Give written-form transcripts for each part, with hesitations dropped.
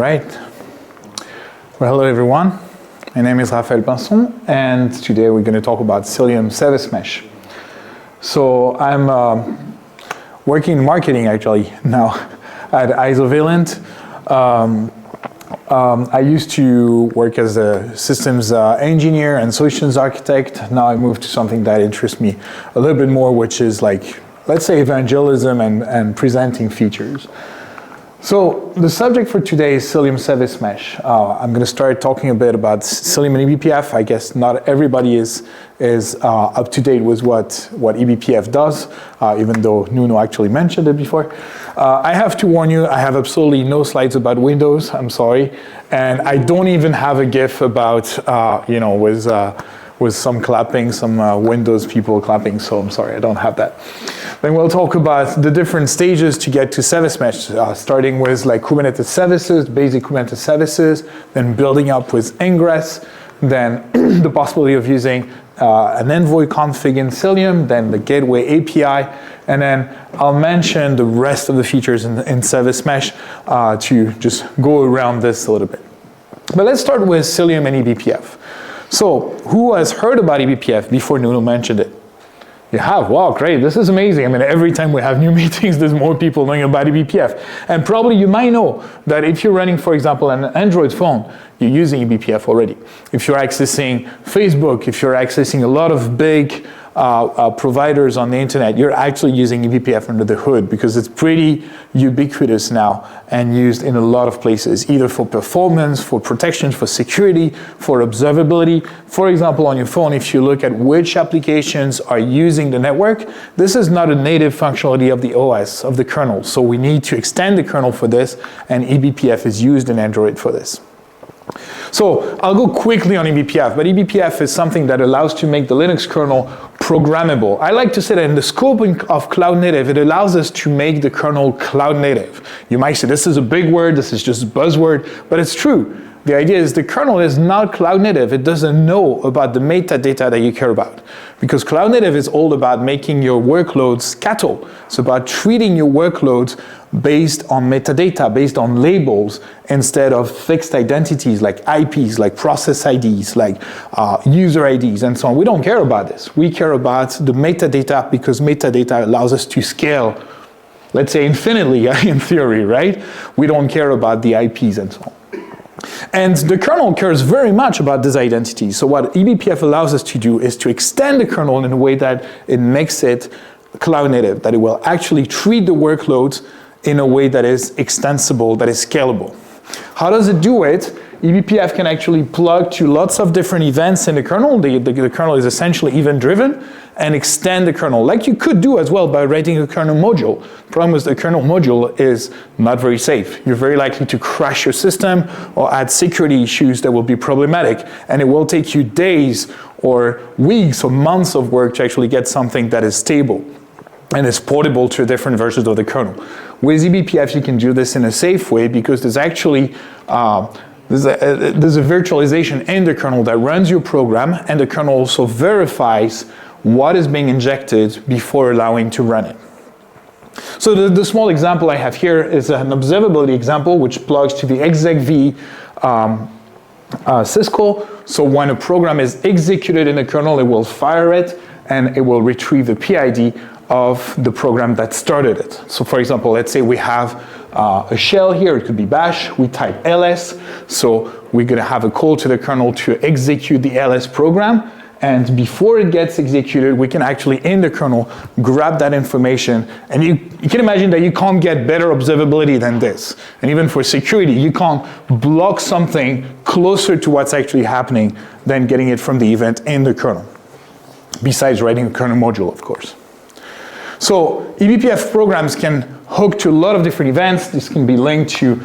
right. Well, hello everyone. My name is Raphaël Pinson, and today we're going to talk about Cilium Service Mesh. So I'm working in marketing actually now at Isovalent. I used to work as a systems engineer and solutions architect. Now I moved to something that interests me a little bit more, which is like, let's say, evangelism and presenting features. So the subject for today is Cilium Service Mesh. I'm going to start talking a bit about Cilium and eBPF. I guess not everybody is up to date with what eBPF does, even though Nuno actually mentioned it before. I have to warn you, I have absolutely no slides about Windows, I'm sorry. And I don't even have a GIF about, with some clapping, some Windows people clapping, so I'm sorry, I don't have that. Then we'll talk about the different stages to get to service mesh, starting with like Kubernetes services, basic Kubernetes services, then building up with ingress, then the possibility of using an envoy config in Cilium, then the gateway API, and then I'll mention the rest of the features in service mesh to just go around this a little bit. But let's start with Cilium and eBPF. So who has heard about eBPF before Nuno mentioned it? You have? Wow, great, this is amazing. I mean, every time we have new meetings, there's more people knowing about eBPF. And probably you might know that if you're running, for example, an Android phone, you're using eBPF already. If you're accessing Facebook, if you're accessing a lot of big providers on the internet, you're actually using eBPF under the hood because it's pretty ubiquitous now and used in a lot of places, either for performance, for protection, for security, for observability. For example, on your phone, if you look at which applications are using the network, this is not a native functionality of the OS, of the kernel. So we need to extend the kernel for this, and eBPF is used in Android for this. So I'll go quickly on eBPF, but eBPF is something that allows to make the Linux kernel programmable. I like to say that in the scope of cloud native, it allows us to make the kernel cloud native. You might say this is a big word, this is just a buzzword, but it's true. The idea is the kernel is not cloud native. It doesn't know about the metadata that you care about. Because cloud native is all about making your workloads cattle. It's about treating your workloads based on metadata, based on labels, instead of fixed identities like IPs, like process IDs, like user IDs, and so on. We don't care about this. We care about the metadata because metadata allows us to scale, let's say infinitely in theory, right? We don't care about the IPs and so on. And the kernel cares very much about this identity. So what eBPF allows us to do is to extend the kernel in a way that it makes it cloud native, that it will actually treat the workloads in a way that is extensible, that is scalable. How does it do it? eBPF can actually plug to lots of different events in the kernel. The kernel is essentially event-driven, and extend the kernel, like you could do as well by writing a kernel module. The problem with the kernel module is not very safe. You're very likely to crash your system or add security issues that will be problematic, and it will take you days or weeks or months of work to actually get something that is stable and is portable to different versions of the kernel. With eBPF, you can do this in a safe way because there's actually there's a virtualization in the kernel that runs your program, and the kernel also verifies what is being injected before allowing to run it. So the small example I have here is an observability example which plugs to the execv syscall. So when a program is executed in the kernel, it will fire it and it will retrieve the PID of the program that started it. So for example, let's say we have a shell here, it could be bash, we type ls, so we're gonna have a call to the kernel to execute the ls program, and before it gets executed, we can actually, in the kernel, grab that information, and you can imagine that you can't get better observability than this. And even for security, you can't block something closer to what's actually happening than getting it from the event in the kernel, besides writing a kernel module, of course. So eBPF programs can hook to a lot of different events. This can be linked to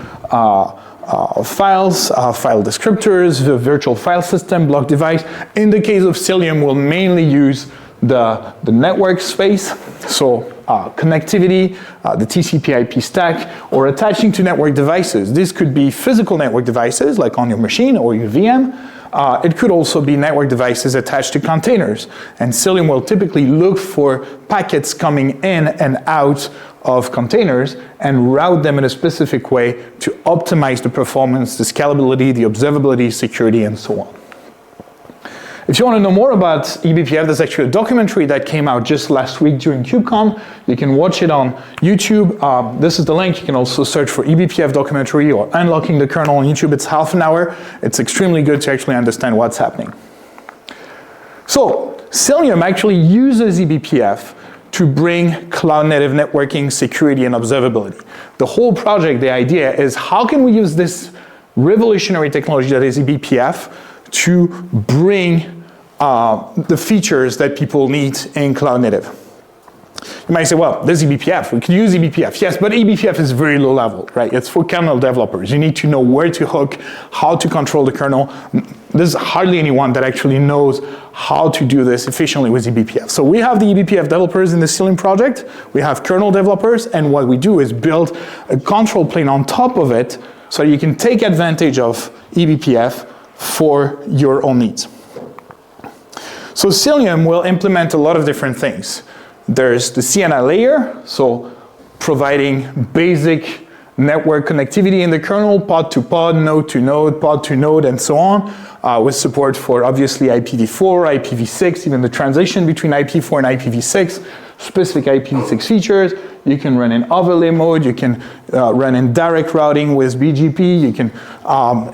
files, file descriptors, the virtual file system, block device. In the case of Cilium, we'll mainly use the network space, so connectivity, the TCP/IP stack, or attaching to network devices. This could be physical network devices, like on your machine or your VM, It could also be network devices attached to containers. And Cilium will typically look for packets coming in and out of containers and route them in a specific way to optimize the performance, the scalability, the observability, security, and so on. If you want to know more about eBPF, there's actually a documentary that came out just last week during KubeCon. You can watch it on YouTube. This is the link. You can also search for eBPF documentary or Unlocking the Kernel on YouTube. It's half an hour. It's extremely good to actually understand what's happening. So Cilium actually uses eBPF to bring cloud-native networking, security, and observability. The whole project, the idea is how can we use this revolutionary technology that is eBPF to bring the features that people need in cloud native. You might say, well, there's eBPF, we can use eBPF. Yes, but eBPF is very low level, right? It's for kernel developers. You need to know where to hook, how to control the kernel. There's hardly anyone that actually knows how to do this efficiently with eBPF. So we have the eBPF developers in the Cilium project, we have kernel developers, and what we do is build a control plane on top of it so you can take advantage of eBPF for your own needs. So Cilium will implement a lot of different things. There's the CNI layer, so providing basic network connectivity in the kernel, pod to pod, node to node, pod to node, and so on, with support for obviously IPv4, IPv6, even the transition between IP4 and IPv6, specific IPv6 features. You can run in overlay mode, you can run in direct routing with BGP, you can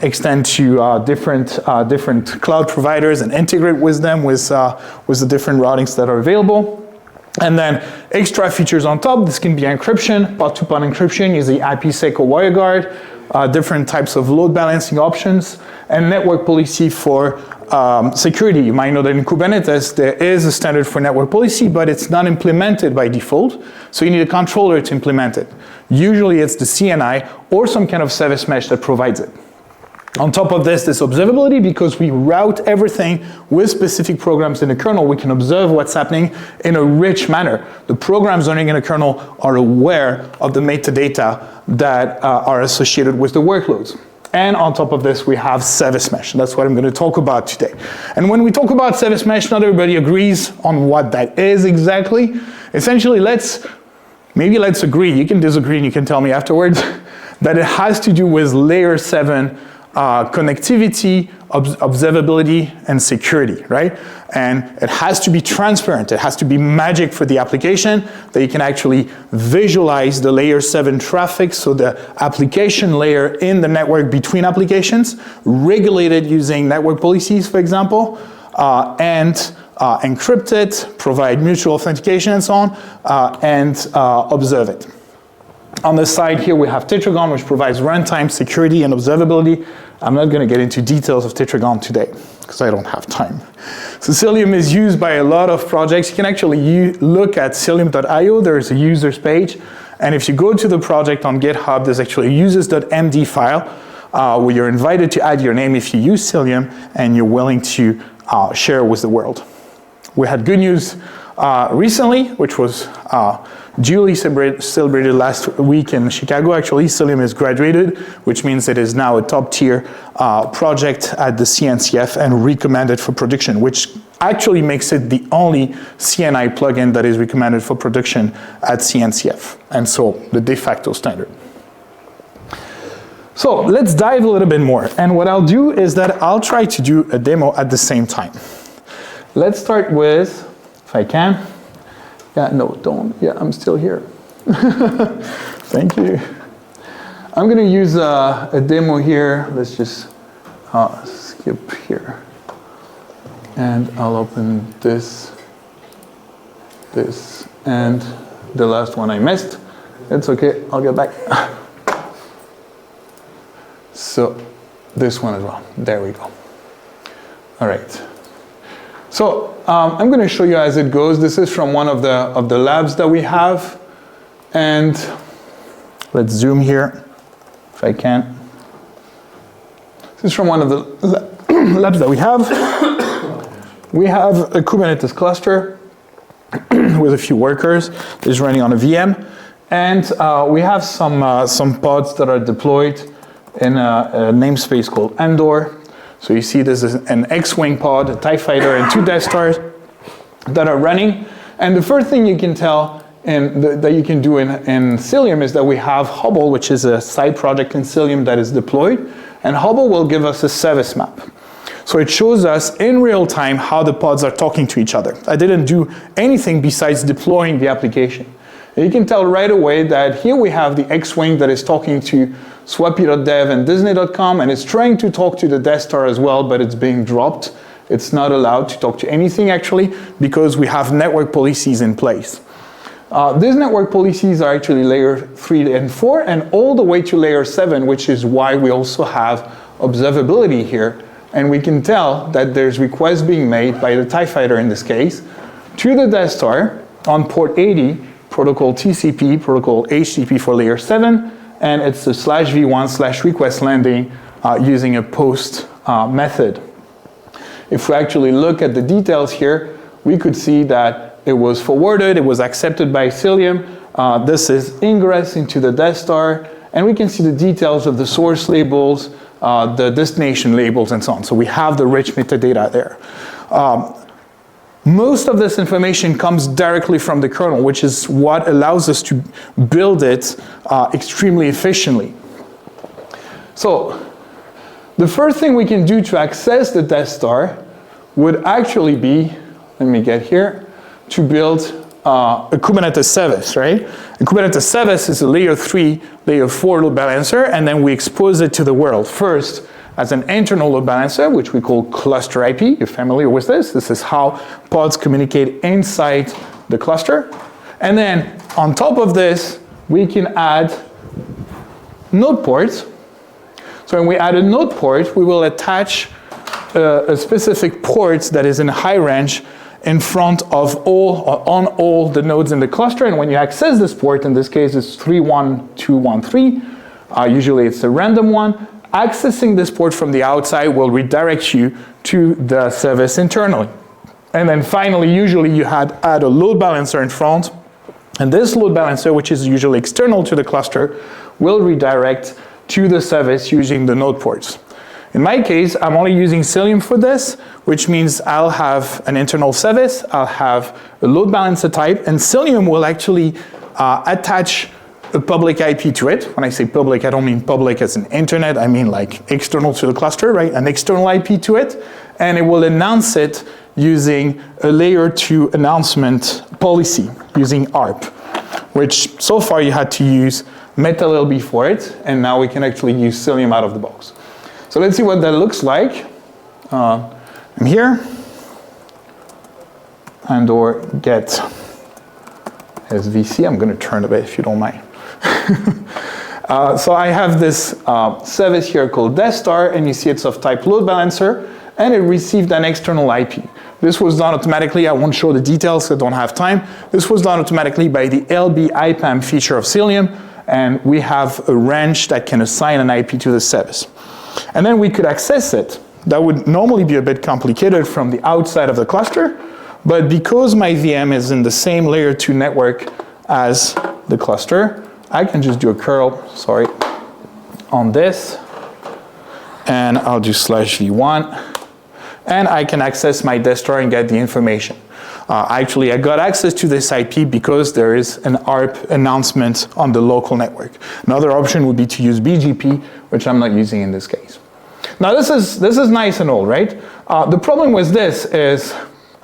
extend to different cloud providers and integrate with them with the different routings that are available. And then extra features on top, this can be encryption, pod-to-pod encryption using IPsec or WireGuard, different types of load balancing options, and network policy for security. You might know that in Kubernetes, there is a standard for network policy, but it's not implemented by default, so you need a controller to implement it. Usually it's the CNI or some kind of service mesh that provides it. On top of this observability, because we route everything with specific programs in the kernel, we can observe what's happening in a rich manner. The programs running in a kernel are aware of the metadata that are associated with the workloads. And on top of this, we have service mesh. That's what I'm going to talk about today. And when we talk about service mesh, not everybody agrees on what that is exactly. Essentially, let's agree, you can disagree and you can tell me afterwards, that it has to do with layer 7 connectivity, observability, and security, right? And it has to be transparent. It has to be magic for the application that you can actually visualize the layer 7 traffic, so the application layer in the network between applications, regulated using network policies, for example, and encrypt it, provide mutual authentication and so on, and observe it. On the side here, we have Tetragon, which provides runtime, security, and observability. I'm not going to get into details of Tetragon today, because I don't have time. So Cilium is used by a lot of projects. You can actually look at cilium.io. There's a users page. And if you go to the project on GitHub, there's actually a users.md file where you're invited to add your name if you use Cilium and you're willing to share with the world. We had good news recently, which was duly celebrated last week in Chicago. Actually, Cilium has graduated, which means it is now a top-tier project at the CNCF and recommended for production, which actually makes it the only CNI plugin that is recommended for production at CNCF, and so the de facto standard. So let's dive a little bit more. And what I'll do is that I'll try to do a demo at the same time. Let's start with, if I can. Yeah, no, don't. Yeah, I'm still here. Thank you. I'm going to use a demo here. Let's just skip here. And I'll open this, and the last one I missed. It's okay, I'll get back. So this one as well. There we go. All right. So I'm going to show you as it goes. This is from one of the labs that we have, and let's zoom here if I can. This is from one of the labs that we have. We have a Kubernetes cluster with a few workers. It's running on a VM, and we have some pods that are deployed in a namespace called Andor. So you see this is an X-Wing pod, a TIE fighter, and 2 Death Stars that are running. And the first thing you can tell that you can do in Cilium is that we have Hubble, which is a side project in Cilium that is deployed. And Hubble will give us a service map. So it shows us in real time how the pods are talking to each other. I didn't do anything besides deploying the application. And you can tell right away that here we have the X-Wing that is talking to Swappy.dev and Disney.com, and it's trying to talk to the Death Star as well, but it's being dropped. It's not allowed to talk to anything actually, because we have network policies in place. These network policies are actually layer 3 and 4, and all the way to layer 7, which is why we also have observability here. And we can tell that there's requests being made by the TIE fighter in this case to the Death Star on port 80, protocol TCP, protocol HTTP for layer 7, and it's the /v1/request landing using a post method. If we actually look at the details here, we could see that it was forwarded, it was accepted by Cilium. This is ingress into the Death Star, and we can see the details of the source labels, the destination labels, and so on. So we have the rich metadata there. Most of this information comes directly from the kernel, which is what allows us to build it extremely efficiently. So the first thing we can do to access the Death Star would actually be, let me get here, to build a Kubernetes service, right? A Kubernetes service is a layer 3, layer 4 load balancer, and then we expose it to the world. First, as an internal load balancer, which we call cluster IP. You're familiar with this. This is how pods communicate inside the cluster. And then on top of this, we can add node ports. So when we add a node port, we will attach a specific port that is in high range in front of all, or on all the nodes in the cluster. And when you access this port, in this case it's 31213, usually it's a random one, accessing this port from the outside will redirect you to the service internally. And then finally, usually you add a load balancer in front, and this load balancer, which is usually external to the cluster, will redirect to the service using the node ports. In my case, I'm only using Cilium for this, which means I'll have an internal service, I'll have a load balancer type, and Cilium will actually attach a public IP to it. When I say public, I don't mean public as in internet, I mean like external to the cluster, right? An external IP to it, and it will announce it using a layer 2 announcement policy, using ARP, which so far you had to use MetaLLB for it, and now we can actually use Cilium out of the box. So let's see what that looks like. I'm here, and or get SVC. I'm going to turn a bit if you don't mind. So I have this service here called Death Star, and you see it's of type load balancer, and it received an external IP. This was done automatically. I won't show the details, so I don't have time. This was done automatically by the LB IPAM feature of Cilium, and we have a range that can assign an IP to the service. And then we could access it. That would normally be a bit complicated from the outside of the cluster, but because my VM is in the same layer 2 network as the cluster, I can just do a curl, on this, and I'll do /v1, and I can access my Death Star and get the information. Actually, I got access to this IP because there is an ARP announcement on the local network. Another option would be to use BGP, which I'm not using in this case. Now this is nice and all, right? The problem with this is,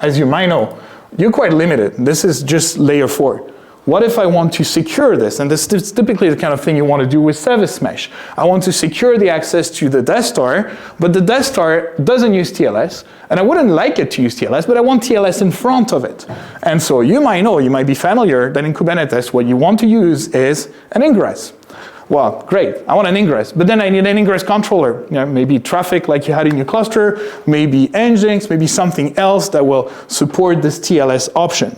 as you might know, you're quite limited. This is just layer 4. What if I want to secure this? And this is typically the kind of thing you want to do with Service Mesh. I want to secure the access to the Death Star, but the Death Star doesn't use TLS, and I wouldn't like it to use TLS, but I want TLS in front of it. And so you might know, you might be familiar that in Kubernetes, what you want to use is an ingress. Well, great, I want an ingress, but then I need an ingress controller. You know, maybe traffic like you had in your cluster, maybe Nginx, maybe something else that will support this TLS option.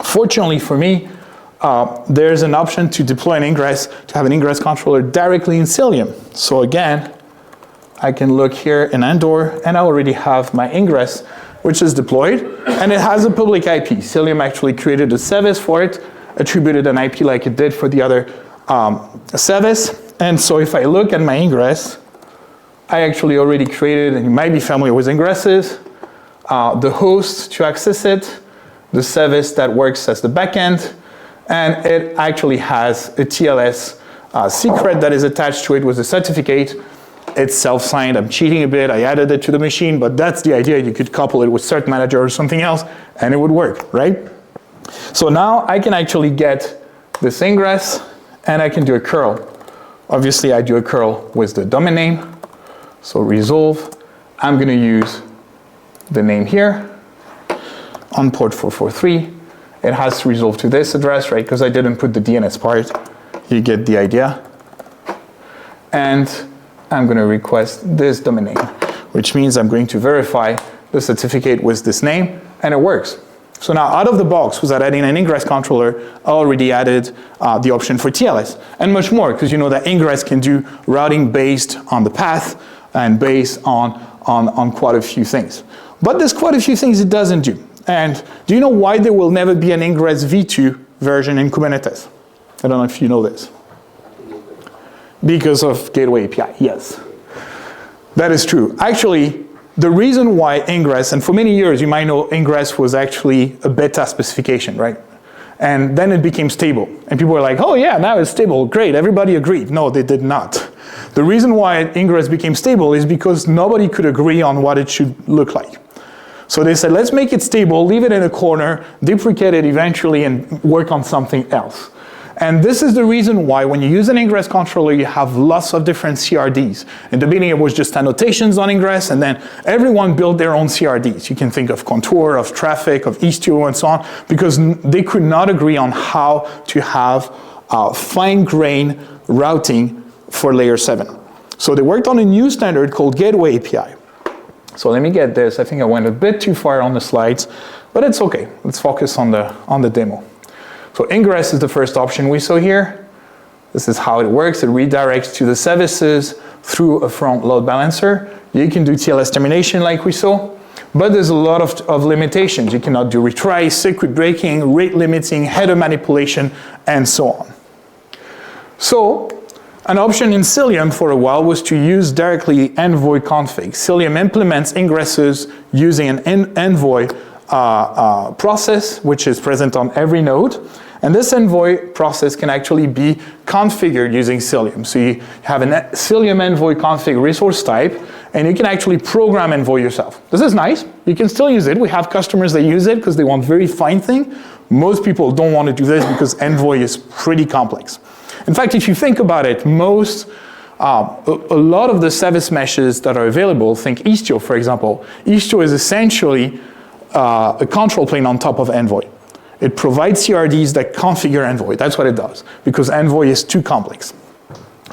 Fortunately for me, there's an option to deploy an ingress, to have an ingress controller directly in Cilium. So again, I can look here in Andor, and I already have my ingress, which is deployed, and it has a public IP. Cilium actually created a service for it, attributed an IP like it did for the other service. And so if I look at my ingress, I actually already created, and you might be familiar with ingresses, the host to access it, the service that works as the backend, and it actually has a TLS secret that is attached to it with a certificate. It's self-signed. I'm cheating a bit. I added it to the machine, but that's the idea. You could couple it with Cert Manager or something else, and it would work, right? So now I can actually get this ingress, and I can do a curl. Obviously, I do a curl with the domain name. So resolve. I'm going to use the name here on port 443. It has to resolve to this address, right? Because I didn't put the DNS part. You get the idea. And I'm going to request this domain name, which means I'm going to verify the certificate with this name, and it works. So now out of the box, without adding an ingress controller, I already added the option for TLS, and much more, because you know that ingress can do routing based on the path and based on quite a few things. But there's quite a few things it doesn't do. And do you know why there will never be an ingress v2 version in Kubernetes? I don't know if you know this. Because of Gateway API, yes. That is true. Actually, the reason why ingress, and for many years you might know ingress was actually a beta specification, right? And then it became stable. And people were like, oh yeah, now it's stable, great, everybody agreed. No, they did not. The reason why ingress became stable is because nobody could agree on what it should look like. So they said, let's make it stable, leave it in a corner, deprecate it eventually, and work on something else. And this is the reason why when you use an ingress controller, you have lots of different CRDs. In the beginning, it was just annotations on ingress, and then everyone built their own CRDs. You can think of contour, of traffic, of Istio, and so on, because they could not agree on how to have fine-grained routing for layer 7. So they worked on a new standard called Gateway API. So let me get this. I think I went a bit too far on the slides, but it's okay. Let's focus on the demo. So ingress is the first option we saw here. This is how it works. It redirects to the services through a front load balancer. You can do TLS termination like we saw, but there's a lot of limitations. You cannot do retry, circuit breaking, rate limiting, header manipulation, and so on. So an option in Cilium for a while was to use directly envoy config. Cilium implements ingresses using an envoy process, which is present on every node. And this envoy process can actually be configured using Cilium. So you have a Cilium envoy config resource type, and you can actually program envoy yourself. This is nice. You can still use it. We have customers that use it because they want very fine thing. Most people don't want to do this because envoy is pretty complex. In fact, if you think about it, a lot of the service meshes that are available, think Istio, for example. Istio is essentially a control plane on top of envoy. It provides CRDs that configure envoy. That's what it does, because envoy is too complex.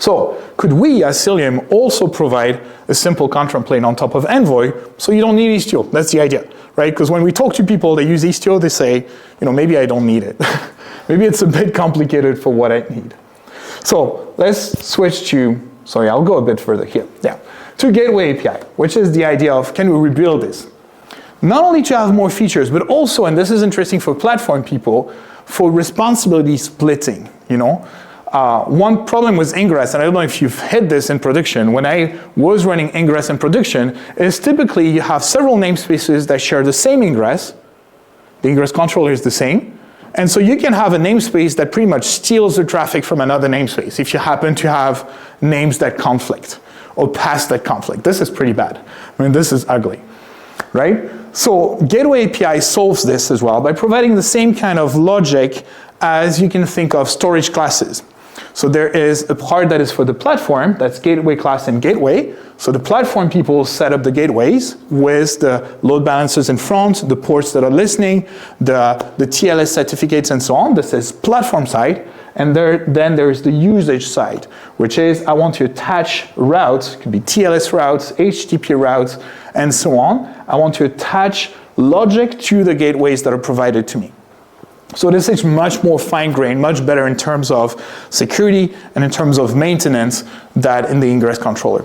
So could we, as Cilium, also provide a simple control plane on top of envoy so you don't need Istio? That's the idea, right? Because when we talk to people that use Istio, they say, maybe I don't need it. Maybe it's a bit complicated for what I need. So let's switch to, sorry, I'll go a bit further here. Yeah, to Gateway API, which is the idea of, can we rebuild this? Not only to have more features, but also, and this is interesting for platform people, for responsibility splitting, One problem with ingress, and I don't know if you've hit this in production, when I was running ingress in production, is typically you have several namespaces that share the same ingress. The ingress controller is the same. And so you can have a namespace that pretty much steals the traffic from another namespace if you happen to have names that conflict or paths that conflict. This is pretty bad. This is ugly, right? So Gateway API solves this as well by providing the same kind of logic as you can think of storage classes. So there is a part that is for the platform, that's gateway class and gateway. So the platform people set up the gateways with the load balancers in front, the ports that are listening, the TLS certificates and so on. This is platform side. And then there's the usage side, which is I want to attach routes, it could be TLS routes, HTTP routes, and so on. I want to attach logic to the gateways that are provided to me. So this is much more fine-grained, much better in terms of security and in terms of maintenance than in the ingress controller.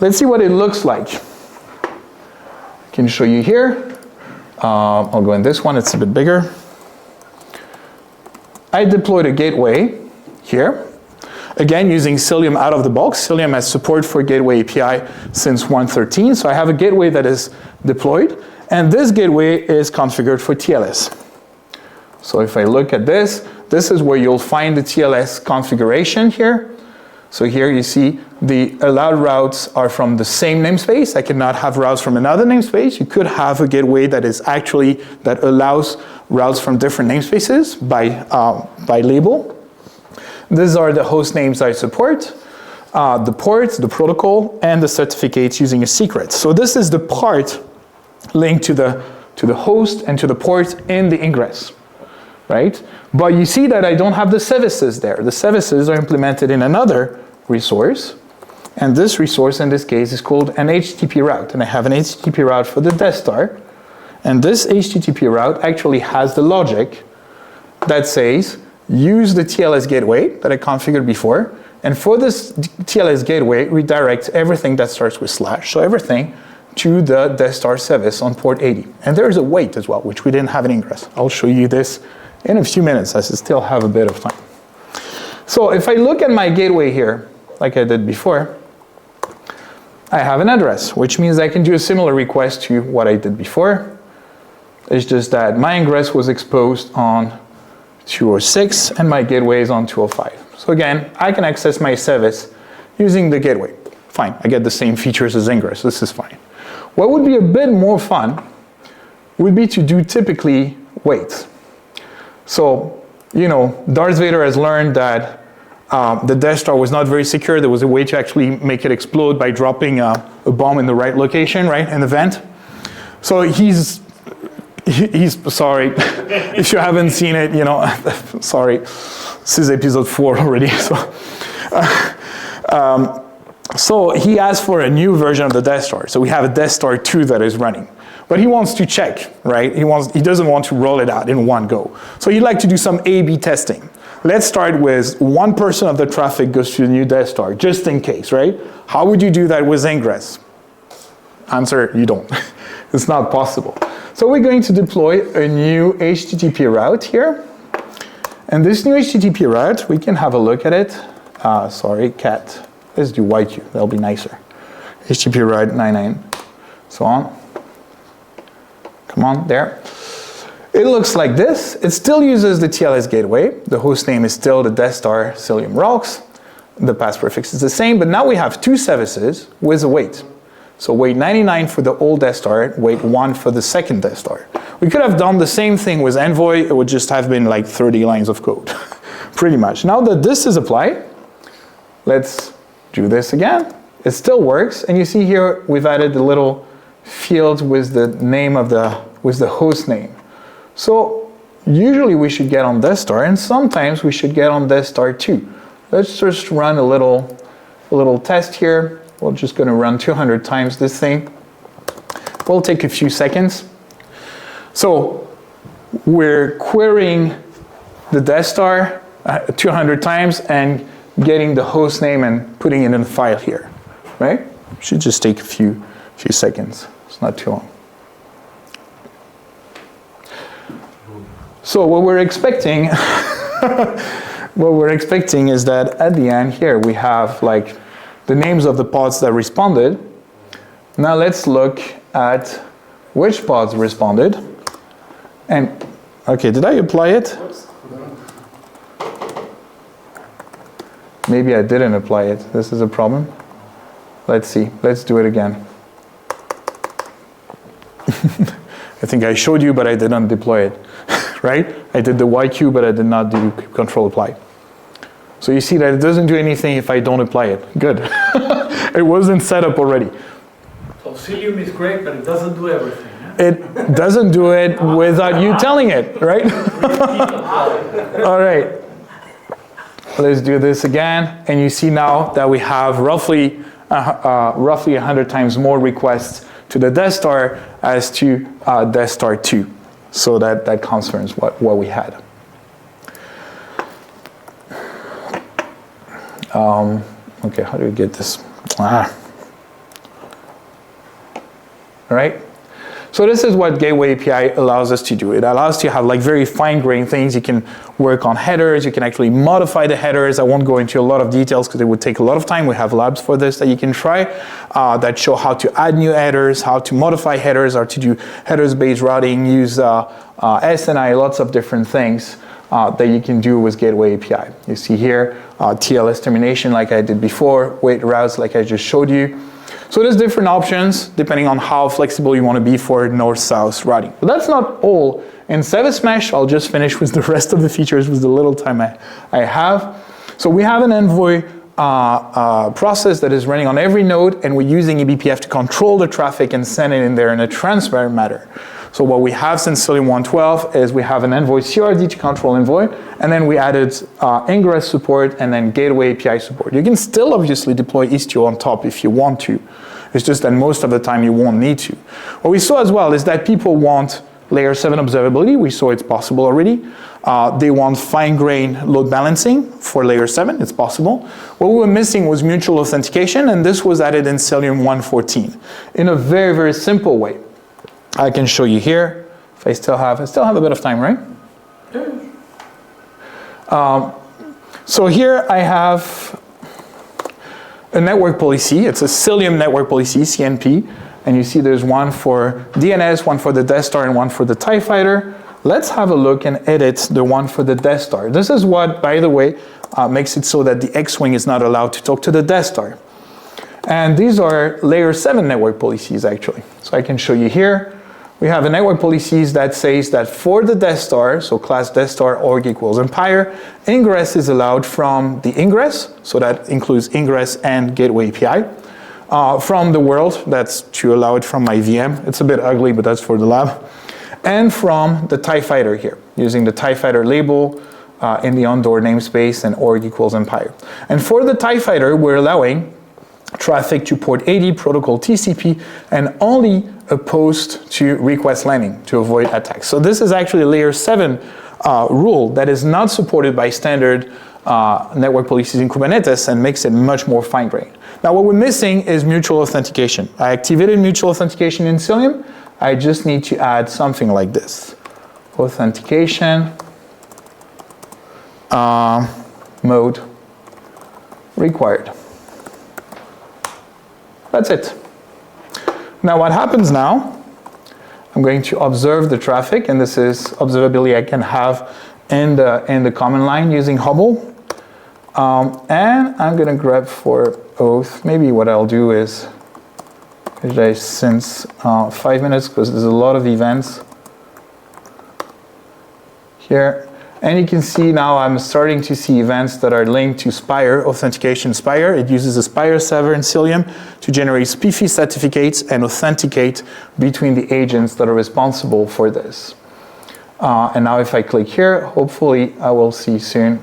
Let's see what it looks like. I can show you here. I'll go in this one, it's a bit bigger. I deployed a gateway here. Again, using Cilium out of the box. Cilium has support for gateway API since 1.13, so I have a gateway that is deployed, and this gateway is configured for TLS. So if I look at this, this is where you'll find the TLS configuration here. So here you see the allowed routes are from the same namespace. I cannot have routes from another namespace. You could have a gateway that is actually, that allows routes from different namespaces by label. These are the host names I support, the ports, the protocol, and the certificates using a secret. So this is the part linked to the host and to the port in the ingress, right? But you see that I don't have the services there. The services are implemented in another resource, and this resource in this case is called an HTTP route, and I have an HTTP route for the Death Star, and this HTTP route actually has the logic that says use the TLS gateway that I configured before, and for this TLS gateway redirect everything that starts with /, so everything to the Death Star service on port 80. And there's a wait as well, which we didn't have in ingress. I'll show you this in a few minutes, as I still have a bit of time. So if I look at my gateway here, like I did before, I have an address, which means I can do a similar request to what I did before. It's just that my ingress was exposed on 206 and my gateway is on 205. So again, I can access my service using the gateway. Fine, I get the same features as ingress, this is fine. What would be a bit more fun would be to do typically waits. So, you know, Darth Vader has learned that the Death Star was not very secure. There was a way to actually make it explode by dropping a bomb in the right location, right, in the vent. So he's sorry, if you haven't seen it, you know, sorry, this is episode 4 already. So he asked for a new version of the Death Star. So we have a Death Star 2 that is running. But he wants to check, right? He doesn't want to roll it out in one go. So he'd like to do some A/B testing. Let's start with 1% of the traffic goes to the new Death Star, just in case, right? How would you do that with ingress? Answer, you don't. It's not possible. So we're going to deploy a new HTTP route here. And this new HTTP route, we can have a look at it. Sorry, cat. Let's do YQ, that'll be nicer. HTTP route 99, so on. Come on, there. It looks like this. It still uses the TLS gateway. The host name is still the Death Star Cilium Rocks. The path prefix is the same, but now we have two services with a wait. So wait 99 for the old Death Star, wait 1 for the second Death Star. We could have done the same thing with Envoy. It would just have been like 30 lines of code, pretty much. Now that this is applied, let's do this again. It still works, and you see here we've added the little field with the name of with the host name. So usually we should get on Death Star, and sometimes we should get on Death Star 2. Let's just run a little test here. We're just going to run 200 times this thing. We'll take a few seconds. So we're querying the Death Star 200 times and getting the host name and putting it in the file here, right? Should just take a few seconds. It's not too long. So what we're expecting, is that at the end here we have like the names of the pods that responded. Now let's look at which pods responded. And okay, did I apply it? Maybe I didn't apply it. This is a problem. Let's see. Let's do it again. I think I showed you, but I did not deploy it. Right? I did the YQ, but I did not do control apply. So you see that it doesn't do anything if I don't apply it. Good. It wasn't set up already. So Cilium is great, but it doesn't do everything. It doesn't do it without you telling it, right? All right. Let's do this again. And you see now that we have roughly 100 times more requests to the Death Star as to Death Star 2. So that confirms what we had. Okay, how do we get this? All right. So this is what Gateway API allows us to do. It allows to have like very fine-grained things. You can work on headers. You can actually modify the headers. I won't go into a lot of details because it would take a lot of time. We have labs for this that you can try that show how to add new headers, how to modify headers, or to do headers-based routing, use SNI, lots of different things that you can do with Gateway API. You see here TLS termination like I did before, wait routes like I just showed you. So there's different options depending on how flexible you want to be for north-south routing. But that's not all. In Service Mesh, I'll just finish with the rest of the features with the little time I have. So we have an Envoy process that is running on every node, and we're using eBPF to control the traffic and send it in there in a transparent manner. So what we have since Cilium 112 is we have an Envoy CRD to control Envoy, and then we added ingress support and then Gateway API support. You can still obviously deploy Istio on top if you want to. It's just that most of the time you won't need to. What we saw as well is that people want layer 7 observability. We saw it's possible already. They want fine-grained load balancing for layer 7. It's possible. What we were missing was mutual authentication, and this was added in Cilium 114 in a very, very simple way. I can show you here. If I still have a bit of time, right? So here I have a network policy. It's a Cilium network policy, CNP. And you see there's one for DNS, one for the Death Star, and one for the TIE Fighter. Let's have a look and edit the one for the Death Star. This is what, by the way, makes it so that the X-Wing is not allowed to talk to the Death Star. And these are layer 7 network policies, actually. So I can show you here. We have a network policies that says that for the Death Star, so class Death Star org equals Empire, ingress is allowed from the ingress, so that includes ingress and Gateway API. From the world, that's to allow it from my VM. It's a bit ugly, but that's for the lab. And from the TIE Fighter here, using the TIE Fighter label in the on-door namespace and org equals Empire. And for the TIE Fighter, we're allowing traffic to port 80, protocol TCP, and only opposed to request landing to avoid attacks. So this is actually a layer 7 rule that is not supported by standard network policies in Kubernetes and makes it much more fine-grained. Now what we're missing is mutual authentication. I activated mutual authentication in Cilium. I just need to add something like this. Authentication mode required. That's it. Now what happens now, I'm going to observe the traffic, and this is observability I can have in the command line using Hubble. And I'm going to grab for oath. Maybe what I'll do is, since 5 minutes, because there's a lot of events here. And you can see now I'm starting to see events that are linked to Spire, authentication Spire. It uses a Spire server in Cilium to generate SPIFFE certificates and authenticate between the agents that are responsible for this. And now if I click here, hopefully I will see soon.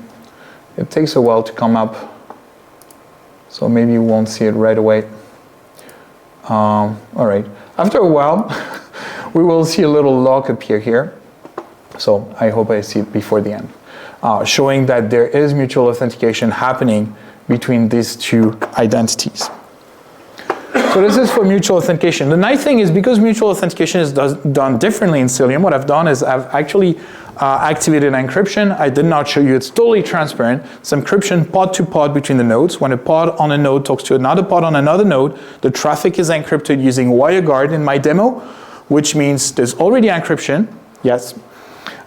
It takes a while to come up, so maybe you won't see it right away. All right, after a while, we will see a little log appear here. So I hope I see it before the end, showing that there is mutual authentication happening between these two identities. So this is for mutual authentication. The nice thing is because mutual authentication is done differently in Cilium, what I've done is I've actually activated encryption. I did not show you, it's totally transparent. It's encryption pod to pod between the nodes. When a pod on a node talks to another pod on another node, the traffic is encrypted using WireGuard in my demo, which means there's already encryption, yes.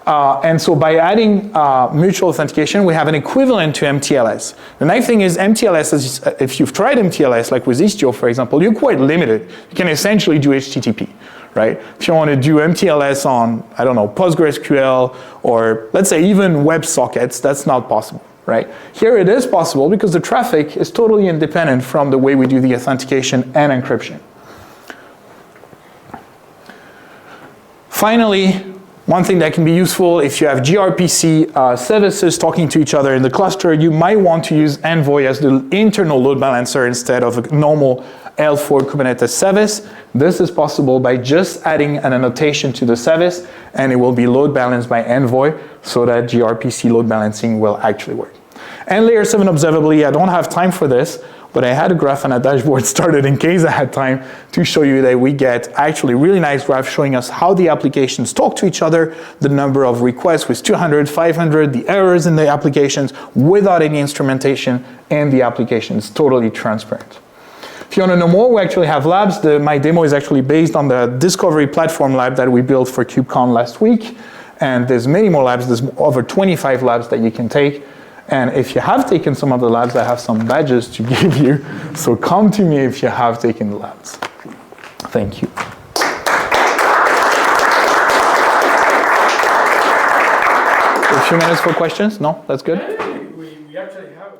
And so by adding mutual authentication, we have an equivalent to MTLS. The nice thing is MTLS, is, if you've tried MTLS, like with Istio, for example, you're quite limited. You can essentially do HTTP, right? If you want to do MTLS on, I don't know, PostgreSQL, or let's say even WebSockets, that's not possible, right? Here it is possible because the traffic is totally independent from the way we do the authentication and encryption. Finally, one thing that can be useful if you have gRPC services talking to each other in the cluster, you might want to use Envoy as the internal load balancer instead of a normal L4 Kubernetes service. This is possible by just adding an annotation to the service, and it will be load balanced by Envoy so that gRPC load balancing will actually work. And layer 7 observability, I don't have time for this. but I had a graph and a dashboard started in case I had time to show you that we get actually really nice graphs showing us how the applications talk to each other, the number of requests with 200, 500, the errors in the applications without any instrumentation, and the application is totally transparent. If you want to know more, we actually have labs. My demo is actually based on the Discovery Platform lab that we built for KubeCon last week. And there's many more labs. There's over 25 labs that you can take. And if you have taken some of the labs, I have some badges to give you. So come to me if you have taken the labs. Thank you. A few minutes for questions? No? That's good? We actually have